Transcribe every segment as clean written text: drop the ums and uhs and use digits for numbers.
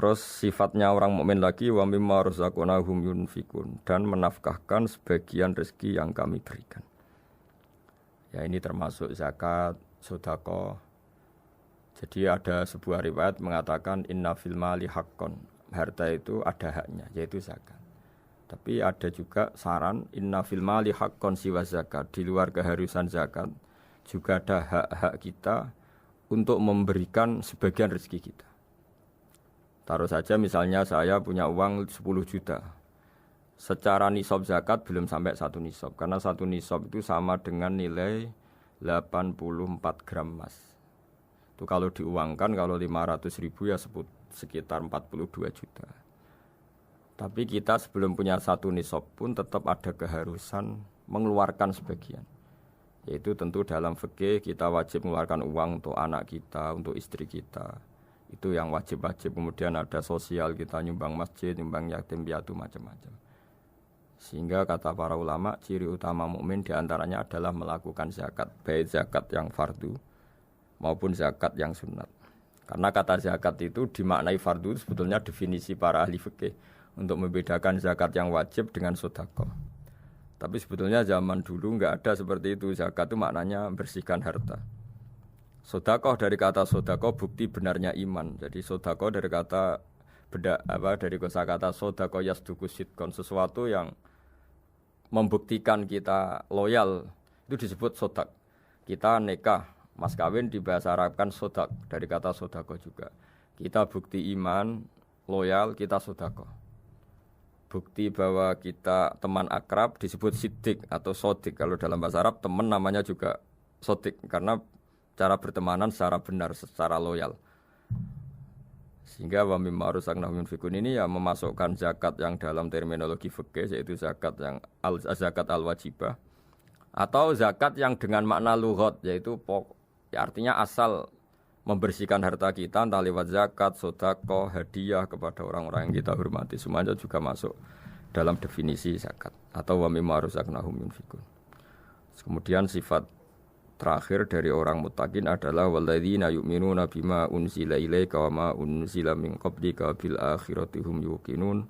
Terus sifatnya orang mukmin lagi wa mimma razaqnahum yunfikun dan menafkahkan sebagian rezeki yang kami berikan. Ya ini termasuk zakat, sedekah. Jadi ada sebuah riwayat mengatakan inna fil mali haqqon. Harta itu ada haknya yaitu zakat. Tapi ada juga saran inna fil mali haqqon siwa zakat. Di luar keharusan zakat juga ada hak-hak kita untuk memberikan sebagian rezeki kita. Taruh saja misalnya saya punya uang 10 juta. Secara nisab zakat belum sampai 1 nisab. Karena 1 nisab itu sama dengan nilai 84 gram emas. Itu kalau diuangkan, kalau 500 ribu ya sekitar 42 juta. Tapi kita sebelum punya 1 nisab pun tetap ada keharusan mengeluarkan sebagian. Yaitu tentu dalam fikih kita wajib mengeluarkan uang untuk anak kita, untuk istri kita. Itu yang wajib-wajib. Kemudian ada sosial, kita nyumbang masjid, nyumbang yatim piatu macam-macam. Sehingga kata para ulama, ciri utama mukmin diantaranya adalah melakukan zakat, baik zakat yang fardu maupun zakat yang sunat. Karena kata zakat itu dimaknai fardu sebetulnya definisi para ahli fikih untuk membedakan zakat yang wajib dengan sedekah. Tapi sebetulnya zaman dulu enggak ada seperti itu. Zakat itu maknanya bersihkan harta. Sedekah dari kata sedekah bukti benarnya iman. Jadi sedekah dari kata dari kosakata sedekah yasduqu sidqon, sesuatu yang membuktikan kita loyal itu disebut sodak. Kita nikah, mas kawin di bahasa Arab kan sodak dari kata sedekah juga. Kita bukti iman, loyal, kita sedekah. Bukti bahwa kita teman akrab disebut siddiq atau sodik. Kalau dalam bahasa Arab teman namanya juga sodik karena cara bertemanan secara benar, secara loyal. Sehingga wa mimma razaqnahum yunfikun ini ya memasukkan zakat yang dalam terminologi fikih yaitu zakat yang zakat al-wajibah atau zakat yang dengan makna lughat yaitu artinya asal membersihkan harta kita entah lewat zakat, sedekah, hadiah kepada orang-orang yang kita hormati semuanya juga masuk dalam definisi zakat atau wa mimma razaqnahum yunfikun. Kemudian sifat terakhir dari orang muttaqin adalah walladzina yu'minuna bima unzila ilaika wa ma unzila min qablika bil akhirati hum yuqinun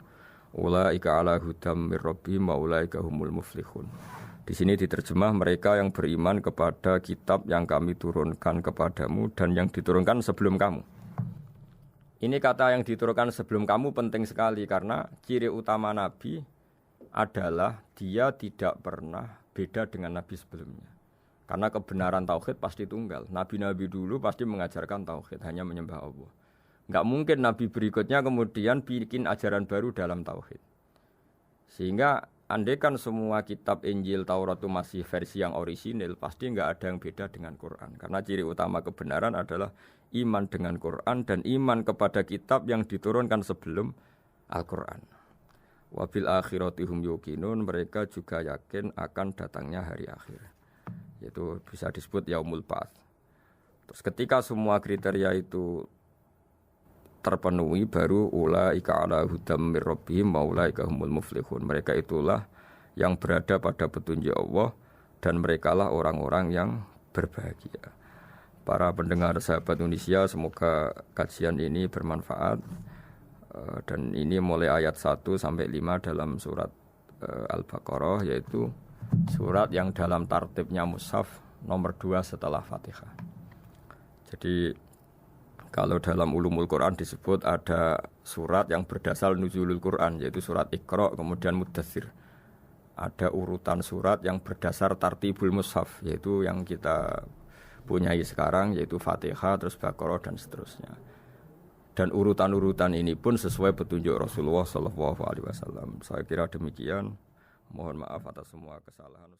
ulaika ala hudam mir rabbihim wa ulaika humul muflihun. Di sini diterjemah mereka yang beriman kepada kitab yang kami turunkan kepadamu dan yang diturunkan sebelum kamu. Ini kata yang diturunkan sebelum kamu penting sekali karena ciri utama Nabi adalah dia tidak pernah beda dengan Nabi sebelumnya. Karena kebenaran tauhid pasti tunggal. Nabi-nabi dulu pasti mengajarkan tauhid, hanya menyembah Allah. Enggak mungkin nabi berikutnya kemudian bikin ajaran baru dalam tauhid. Sehingga andaikan semua kitab Injil, Taurat itu masih versi yang orisinil, pasti enggak ada yang beda dengan Quran. Karena ciri utama kebenaran adalah iman dengan Quran dan iman kepada kitab yang diturunkan sebelum Al-Quran. Wabil akhiratihum yuqinun, mereka juga yakin akan datangnya hari akhir. Itu bisa disebut yaumul ba'ats. Terus ketika semua kriteria itu terpenuhi baru ulaika ala hudam mir rabbihim wa ulaika humul muflihun. Mereka itulah yang berada pada petunjuk Allah dan merekalah orang-orang yang berbahagia. Para pendengar sahabat Indonesia, semoga kajian ini bermanfaat. Dan ini mulai ayat 1 sampai 5 dalam surat Al-Baqarah, yaitu surat yang dalam tartibnya mushaf nomor 2 setelah Fatihah. Jadi kalau dalam ulumul Quran disebut ada surat yang berdasar nuzulul Quran, yaitu surat Iqra kemudian Muddatsir. Ada urutan surat yang berdasar tartibul mushaf, yaitu yang kita punyai sekarang, yaitu Fatihah, terus Baqarah dan seterusnya. Dan urutan-urutan ini pun sesuai petunjuk Rasulullah SAW. Saya kira demikian. Mohon maaf atas semua kesalahan.